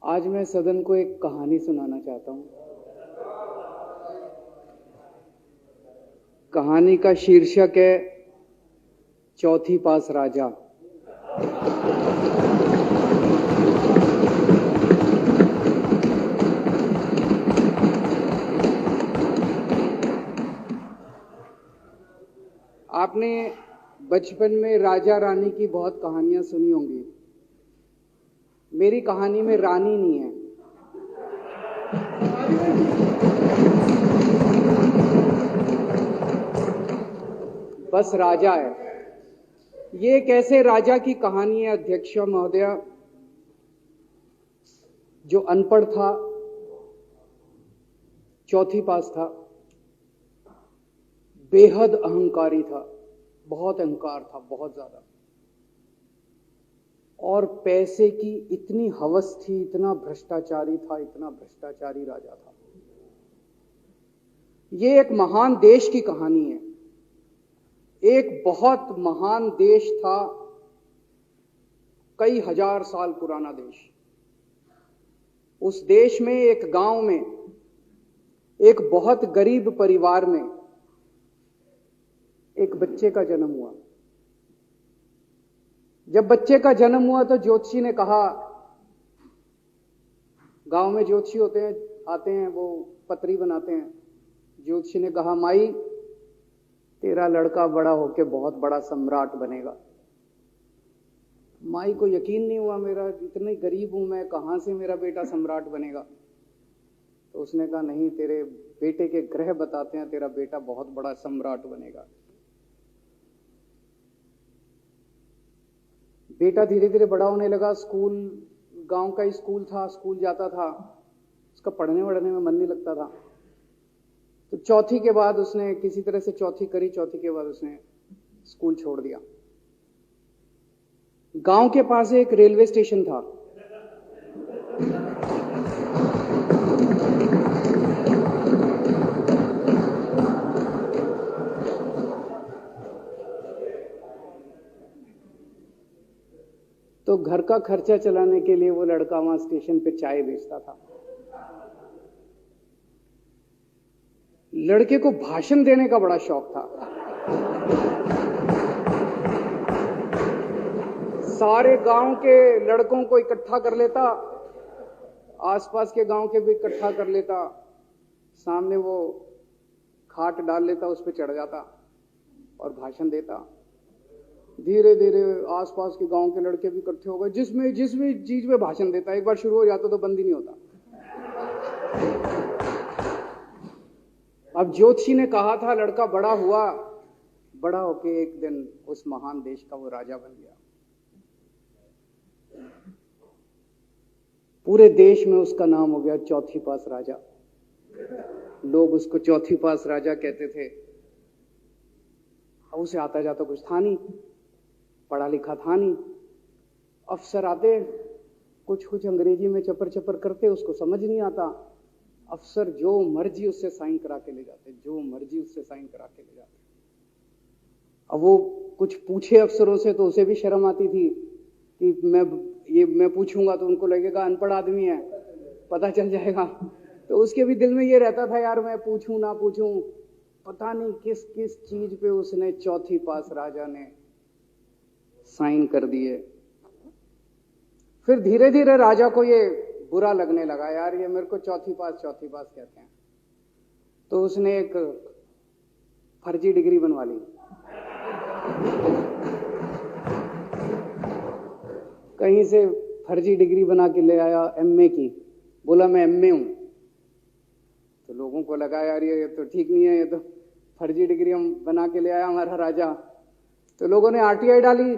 आज मैं सदन को एक कहानी सुनाना चाहता हूं। कहानी का शीर्षक है चौथी पास राजा। आपने बचपन में राजा रानी की बहुत कहानियां सुनी होंगी। मेरी कहानी में रानी नहीं है, बस राजा है। ये एक ऐसे राजा की कहानी है अध्यक्ष महोदया, जो अनपढ़ था, चौथी पास था, बेहद अहंकारी था, बहुत अहंकार था, बहुत ज्यादा, और पैसे की इतनी हवस थी, इतना भ्रष्टाचारी था, इतना भ्रष्टाचारी राजा था। ये एक महान देश की कहानी है। एक बहुत महान देश था, कई हजार साल पुराना देश। उस देश में एक गांव में एक बहुत गरीब परिवार में एक बच्चे का जन्म हुआ। जब बच्चे का जन्म हुआ तो ज्योतिषी ने कहा, गांव में ज्योतिषी होते हैं, आते हैं, वो पतरी बनाते हैं। ज्योतिषी ने कहा, माई तेरा लड़का बड़ा होके बहुत बड़ा सम्राट बनेगा। माई को यकीन नहीं हुआ, मेरा इतने गरीब हूं मैं, कहां से मेरा बेटा सम्राट बनेगा। तो उसने कहा, नहीं, तेरे बेटे के ग्रह बताते हैं तेरा बेटा बहुत बड़ा सम्राट बनेगा। बेटा धीरे धीरे बड़ा होने लगा। स्कूल, गांव का ही स्कूल था, स्कूल जाता था। उसका पढ़ने वढ़ने में मन नहीं लगता था। तो चौथी के बाद उसने किसी तरह से चौथी करी। चौथी के बाद उसने स्कूल छोड़ दिया। गांव के पास एक रेलवे स्टेशन था। तो घर का खर्चा चलाने के लिए वो लड़का वहां स्टेशन पे चाय बेचता था। लड़के को भाषण देने का बड़ा शौक था। सारे गांव के लड़कों को इकट्ठा कर लेता, आसपास के गांव के भी इकट्ठा कर लेता, सामने वो खाट डाल लेता, उस पर चढ़ जाता और भाषण देता। धीरे धीरे आसपास के गांव के लड़के भी इकट्ठे हो गए। जिस भी चीज में भाषण देता, एक बार शुरू हो जाता तो बंद ही नहीं होता। अब ज्योतिषी ने कहा था, लड़का बड़ा हुआ, बड़ा होके एक दिन उस महान देश का वो राजा बन गया। पूरे देश में उसका नाम हो गया चौथी पास राजा। लोग उसको चौथी पास राजा कहते थे। अब उसे आता जाता कुछ था नहीं, पढ़ा लिखा था नहीं। अफसर आते, कुछ अंग्रेजी में चपर चपर करते, उसको समझ नहीं आता। अफसर जो मर्जी उससे साइन करा के ले जाते, जो मर्जी उससे साइन करा के ले जाते। अब वो कुछ पूछे अफसरों से तो उसे भी शर्म आती थी कि मैं पूछूंगा तो उनको लगेगा अनपढ़ आदमी है, पता चल जाएगा। तो उसके भी दिल में ये रहता था, यार मैं पूछूं ना पूछूं। पता नहीं किस किस चीज पे उसने चौथी पास राजा ने साइन कर दिए। फिर धीरे धीरे राजा को ये बुरा लगने लगा, यार ये मेरे को चौथी पास कहते हैं। तो उसने एक फर्जी डिग्री बनवा ली। कहीं से फर्जी डिग्री बना के ले आया, एमए की। बोला मैं एमए हूं। तो लोगों को लगा, यार ये तो ठीक नहीं है, ये तो फर्जी डिग्री हम बना के ले आया हमारा राजा। तो लोगों ने आरटीआई डाली।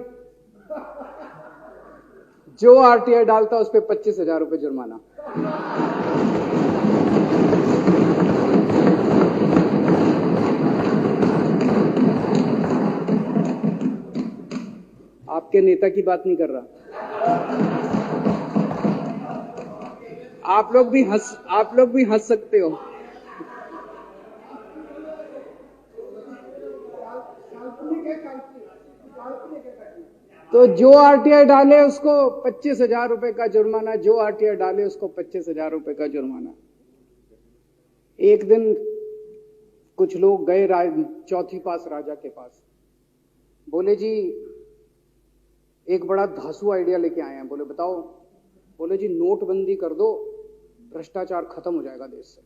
जो आरटीआई डालता उस पर 25,000 रुपये जुर्माना। आपके नेता की बात नहीं कर रहा। आप लोग भी हंस सकते हो। तो तो जो आरटीआई डाले उसको 25,000 रुपए का जुर्माना, जो आरटीआई डाले उसको 25,000 रुपए का जुर्माना। एक दिन कुछ लोग गए चौथी पास राजा के पास, बोले जी एक बड़ा धांसू आइडिया लेके आए हैं। बोले बताओ। बोले जी नोटबंदी कर दो, भ्रष्टाचार खत्म हो जाएगा देश से।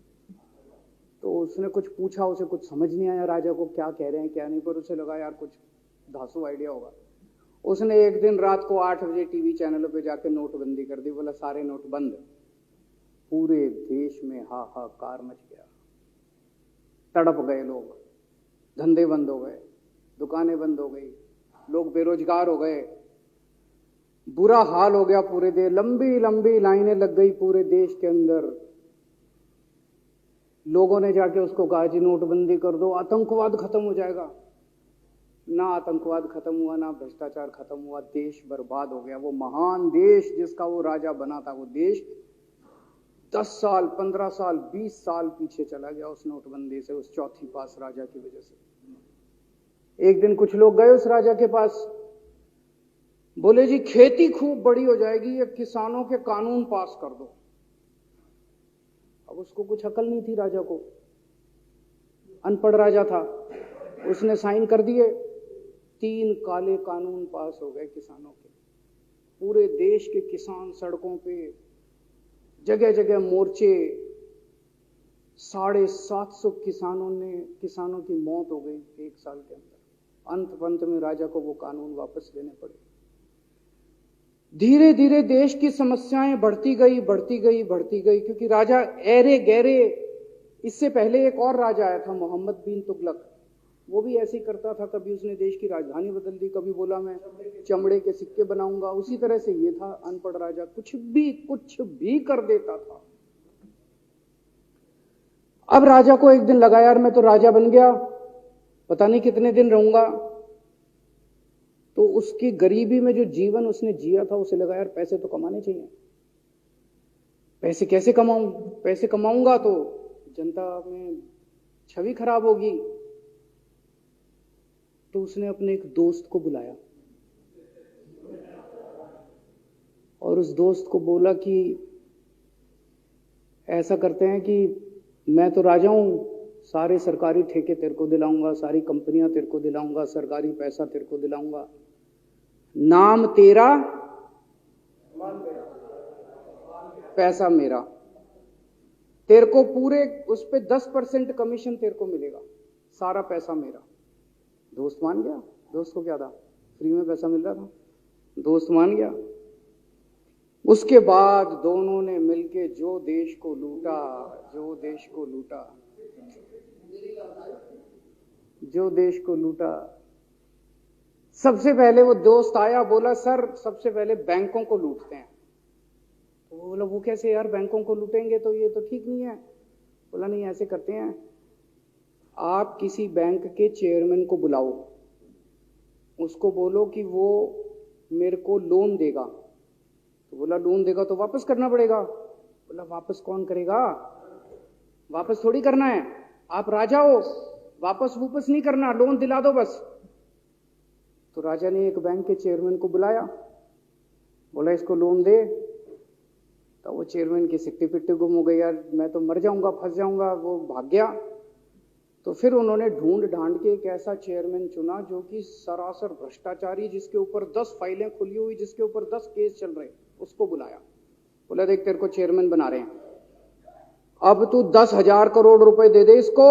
तो उसने कुछ पूछा, उसे कुछ समझ नहीं आया राजा को क्या कह रहे हैं क्या नहीं, पर उसे लगा यार कुछ धांसू आइडिया होगा। उसने एक दिन रात को 8 बजे टीवी चैनलों पे जाके नोटबंदी कर दी। बोला सारे नोट बंद। पूरे देश में हाहाकार मच गया, तड़प गए लोग, धंधे बंद हो गए, दुकानें बंद हो गई, लोग बेरोजगार हो गए, बुरा हाल हो गया पूरे देश। लंबी लंबी लाइनें लग गई पूरे देश के अंदर। लोगों ने जाके उसको कहा जी नोटबंदी कर दो, आतंकवाद खत्म हो जाएगा। ना आतंकवाद खत्म हुआ, ना भ्रष्टाचार खत्म हुआ, देश बर्बाद हो गया। वो महान देश जिसका वो राजा बना था, वो देश 10 साल 15 साल 20 साल पीछे चला गया उस नोटबंदी से, उस चौथी पास राजा की वजह से। एक दिन कुछ लोग गए उस राजा के पास, बोले जी खेती खूब बड़ी हो जाएगी, ये किसानों के कानून पास कर दो। अब उसको कुछ अकल नहीं थी राजा को, अनपढ़ राजा था। उसने साइन कर दिए, 3 काले कानून पास हो गए किसानों के। पूरे देश के किसान सड़कों पे, जगह जगह मोर्चे, 750 किसानों की मौत हो गई 1 साल के अंदर। अंत में राजा को वो कानून वापस लेने पड़े। धीरे धीरे देश की समस्याएं बढ़ती गई, क्योंकि राजा ऐरे गहरे। इससे पहले एक और राजा आया था, मोहम्मद बिन तुगलक, वो भी ऐसे ही करता था। कभी उसने देश की राजधानी बदल दी, कभी बोला मैं चमड़े के सिक्के बनाऊंगा। उसी तरह से ये था अनपढ़ राजा, कुछ भी कर देता था। अब राजा को एक दिन लगा यार मैं तो राजा बन गया, पता नहीं कितने दिन रहूंगा। तो उसकी गरीबी में जो जीवन उसने जिया था, उसे लगा यार पैसे तो कमाने चाहिए। पैसे कैसे कमाऊं? पैसे कमाऊंगा तो जनता में छवि खराब होगी। तो उसने अपने एक दोस्त को बुलाया और उस दोस्त को बोला कि ऐसा करते हैं कि मैं तो राजा हूं, सारे सरकारी ठेके तेरे को दिलाऊंगा, सारी कंपनियां तेरे को दिलाऊंगा, सरकारी पैसा तेरे को दिलाऊंगा। नाम तेरा, पैसा मेरा। तेरे को पूरे उस पे 10% कमीशन तेरे को मिलेगा, सारा पैसा मेरा। दोस्त मान गया। दोस्त को क्या था, फ्री में पैसा मिल रहा था, दोस्त मान गया। उसके बाद दोनों ने मिलके जो देश को लूटा। सबसे पहले वो दोस्त आया, बोला सर सबसे पहले बैंकों को लूटते हैं। तो वो बोला वो कैसे यार, बैंकों को लूटेंगे तो ये तो ठीक नहीं है। बोला नहीं ऐसे करते हैं, आप किसी बैंक के चेयरमैन को बुलाओ, उसको बोलो कि वो मेरे को लोन देगा। तो बोला लोन देगा तो वापस करना पड़ेगा। बोला वापस कौन करेगा, वापस थोड़ी करना है, आप राजा हो, वापस नहीं करना, लोन दिला दो बस। तो राजा ने एक बैंक के चेयरमैन को बुलाया, बोला इसको लोन दे। तो वो चेयरमैन की सिट्टी पिट्टी गुम हो गई, यार मैं तो मर जाऊंगा, फंस जाऊंगा, वो भाग गया। तो फिर उन्होंने ढूंढ ढांड के एक ऐसा चेयरमैन चुना जो कि सरासर भ्रष्टाचारी, जिसके ऊपर 10 फाइलें खुली हुई, जिसके ऊपर 10 केस चल रहे, उसको बुलाया। बोला देख तेरे को चेयरमैन बना रहे हैं, अब तू 10,000 करोड़ रुपए दे दे इसको,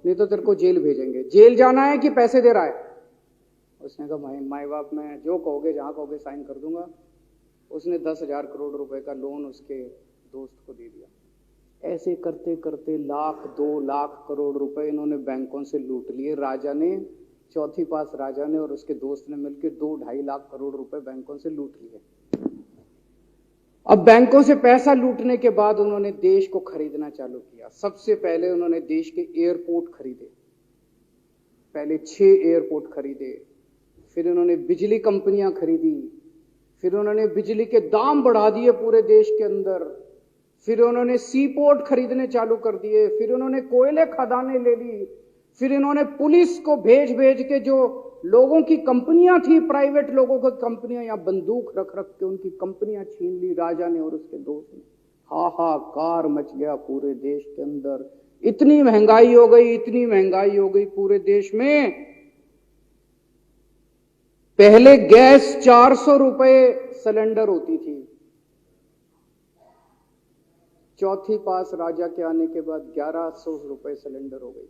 नहीं तो तेरे को जेल भेजेंगे। जेल जाना है कि पैसे दे रहा है? उसने कहा माई बाप मैं जो कहोगे जहां कहोगे साइन कर दूंगा। उसने 10,000 करोड़ रुपए का लोन उसके दोस्त को दे दिया। ऐसे करते करते 1,00,000 2,00,000 करोड़ रुपए इन्होंने बैंकों से लूट लिए। राजा ने, चौथी पास राजा ने और उसके दोस्त ने मिलकर 2-2.5 लाख करोड़ रुपए बैंकों से लूट लिए। अब बैंकों से पैसा लूटने के बाद उन्होंने देश को खरीदना चालू किया। सबसे पहले उन्होंने देश के एयरपोर्ट खरीदे, पहले 6 एयरपोर्ट खरीदे। फिर उन्होंने बिजली कंपनियां खरीदी, फिर उन्होंने बिजली के दाम बढ़ा दिए पूरे देश के अंदर, फिर उन्होंने सी पोर्ट खरीदने चालू कर दिए, फिर उन्होंने कोयले खदानें ले ली, फिर इन्होंने पुलिस को भेज भेज के जो लोगों की कंपनियां थी, प्राइवेट लोगों की कंपनियां, यहां बंदूक रख रख के उनकी कंपनियां छीन ली राजा ने और उसके दोस्त ने। हाहाकार मच गया पूरे देश के अंदर। इतनी महंगाई हो गई, इतनी महंगाई हो गई पूरे देश में। पहले गैस 400 रुपए सिलेंडर होती थी, चौथी पास राजा के आने के बाद 1100 रुपए सिलेंडर हो गई।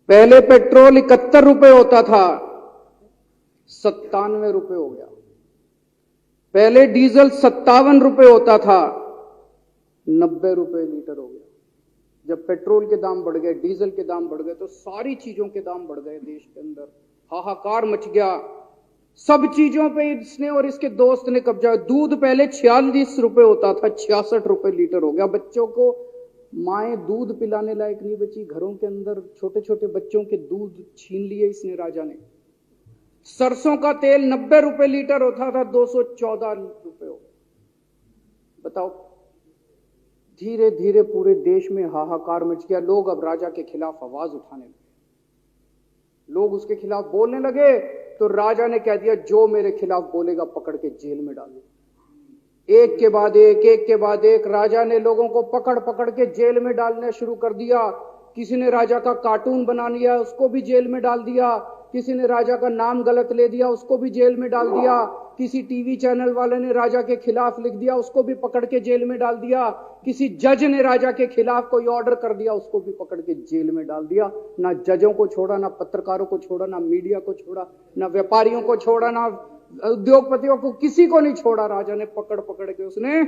पहले पेट्रोल 71 रुपए होता था, 97 रुपए हो गया। पहले डीजल 57 रुपए होता था, 90 रुपए लीटर हो गया। जब पेट्रोल के दाम बढ़ गए, डीजल के दाम बढ़ गए, तो सारी चीजों के दाम बढ़ गए देश के अंदर। हाहाकार मच गया। सब चीजों पे इसने और इसके दोस्त ने कब्जा। दूध पहले 46 रुपए होता था, 66 रुपए लीटर हो गया। बच्चों को माएं दूध पिलाने लायक नहीं बची, घरों के अंदर छोटे छोटे बच्चों के दूध छीन लिए इसने राजा ने। सरसों का तेल 90 रुपए लीटर होता था, 214 रुपए हो। बताओ, धीरे धीरे पूरे देश में हाहाकार मच गया। लोग अब राजा के खिलाफ आवाज उठाने लगे, लोग उसके खिलाफ बोलने लगे। तो राजा ने कह दिया, जो मेरे खिलाफ बोलेगा पकड़ के जेल में डालो। एक के बाद एक राजा ने लोगों को पकड़ पकड़ के जेल में डालना शुरू कर दिया। किसी ने राजा का कार्टून बना लिया, उसको भी जेल में डाल दिया। किसी ने राजा का नाम गलत ले दिया, उसको भी जेल में डाल दिया। किसी टीवी चैनल वाले ने राजा के खिलाफ लिख दिया, उसको भी पकड़ के जेल में डाल दिया। किसी जज ने राजा के खिलाफ कोई ऑर्डर कर दिया, उसको भी पकड़ के जेल में डाल दिया। ना जजों को छोड़ा, ना पत्रकारों को छोड़ा, ना मीडिया को छोड़ा, ना व्यापारियों को छोड़ा, ना उद्योगपतियों को, किसी को नहीं छोड़ा। राजा ने पकड़ पकड़ के उसने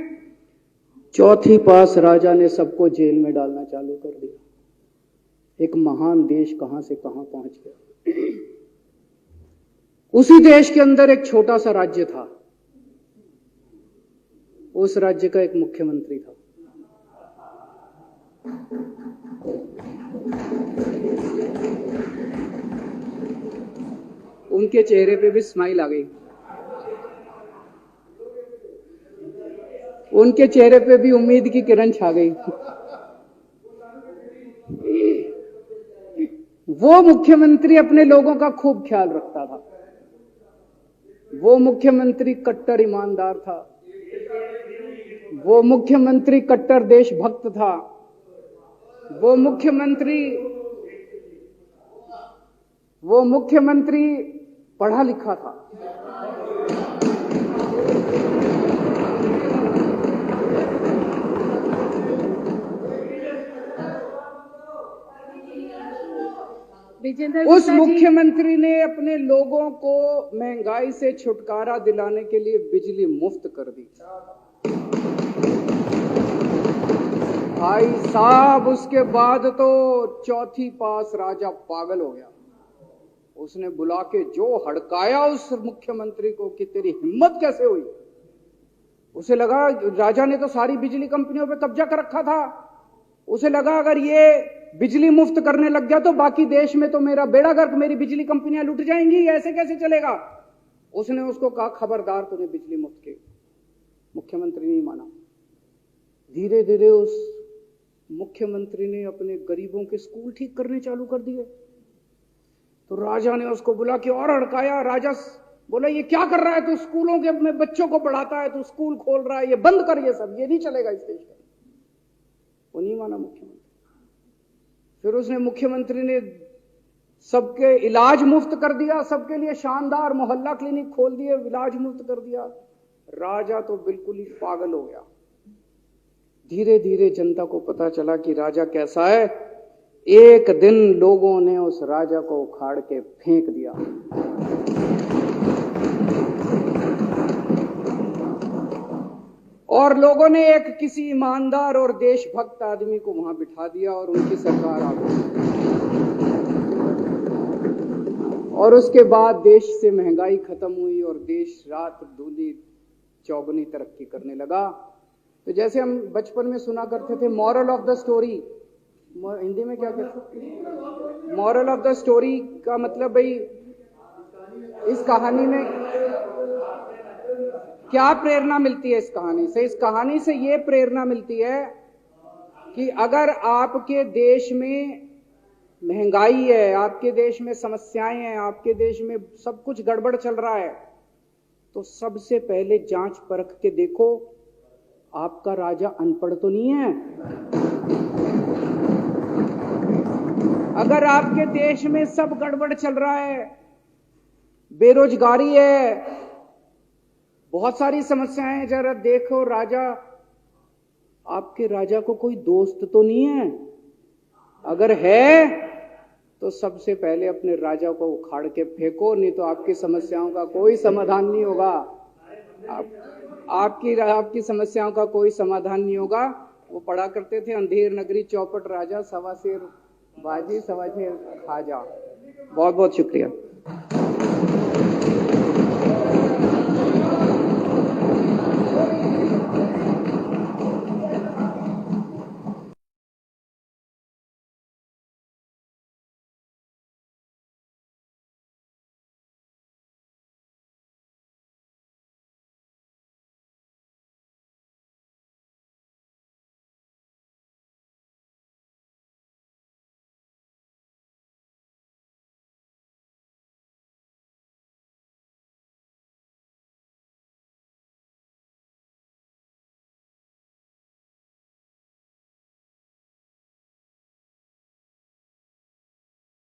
चौथी पास राजा ने सबको जेल में डालना चालू कर दिया। एक महान देश कहां से कहां पहुंच गया। उसी देश के अंदर एक छोटा सा राज्य था, उस राज्य का एक मुख्यमंत्री था। उनके चेहरे पे भी स्माइल आ गई, उनके चेहरे पे भी उम्मीद की किरण छा गई। वो मुख्यमंत्री अपने लोगों का खूब ख्याल रखता था। वो मुख्यमंत्री कट्टर ईमानदार था। वो मुख्यमंत्री कट्टर देशभक्त था। वो मुख्यमंत्री पढ़ा लिखा था। उस मुख्यमंत्री ने अपने लोगों को महंगाई से छुटकारा दिलाने के लिए बिजली मुफ्त कर दी। भाई साहब, उसके बाद तो चौथी पास राजा पागल हो गया। उसने बुला के जो हड़काया उस मुख्यमंत्री को कि तेरी हिम्मत कैसे हुई। उसे लगा राजा ने तो सारी बिजली कंपनियों पे कब्जा कर रखा था। उसे लगा अगर ये बिजली मुफ्त करने लग गया तो बाकी देश में तो मेरा बेड़ा गर्क, मेरी बिजली कंपनियां लुट जाएंगी, ऐसे कैसे चलेगा। उसने उसको कहा, खबरदार, तूने बिजली मुफ्त की। मुख्यमंत्री नहीं माना। धीरे धीरे उस मुख्यमंत्री ने अपने गरीबों के स्कूल ठीक करने चालू कर दिए। तो राजा ने उसको बुला के और हड़काया। राजा बोला, ये क्या कर रहा है तू, स्कूलों के अपने बच्चों को पढ़ाता है, तू स्कूल खोल रहा है, ये बंद कर, ये सब, ये नहीं चलेगा इस देश में। वो नहीं माना मुख्यमंत्री। फिर उसने मुख्यमंत्री ने सबके इलाज मुफ्त कर दिया, सबके लिए शानदार मोहल्ला क्लिनिक खोल दिए, इलाज मुफ्त कर दिया। राजा तो बिल्कुल ही पागल हो गया। धीरे धीरे जनता को पता चला कि राजा कैसा है। एक दिन लोगों ने उस राजा को उखाड़ के फेंक दिया। और लोगों ने एक किसी ईमानदार और देशभक्त आदमी को वहां बिठा दिया और उनकी सरकार आ गई। और उसके बाद देश से महंगाई खत्म हुई और देश रात दूनी चौगुनी तरक्की करने लगा। तो जैसे हम बचपन में सुना करते थे, moral of the story, Hindi में क्या कहते, मॉरल ऑफ द स्टोरी का मतलब भाई इस कहानी में क्या प्रेरणा मिलती है। इस कहानी से ये प्रेरणा मिलती है कि अगर आपके देश में महंगाई है, आपके देश में समस्याएं हैं, आपके देश में सब कुछ गड़बड़ चल रहा है, तो सबसे पहले जांच परख के देखो आपका राजा अनपढ़ तो नहीं है। अगर आपके देश में सब गड़बड़ चल रहा है, बेरोजगारी है, बहुत सारी समस्याएं हैं, जरा देखो राजा, आपके राजा को कोई दोस्त तो नहीं है। अगर है तो सबसे पहले अपने राजा को उखाड़ के फेंको, नहीं तो आपकी समस्याओं का कोई समाधान नहीं होगा। आपकी समस्याओं का कोई समाधान नहीं होगा। वो पढ़ा करते थे, अंधेर नगरी चौपट राजा, सवा शेर बाजी सवा शेर खाजा। बहुत बहुत शुक्रिया।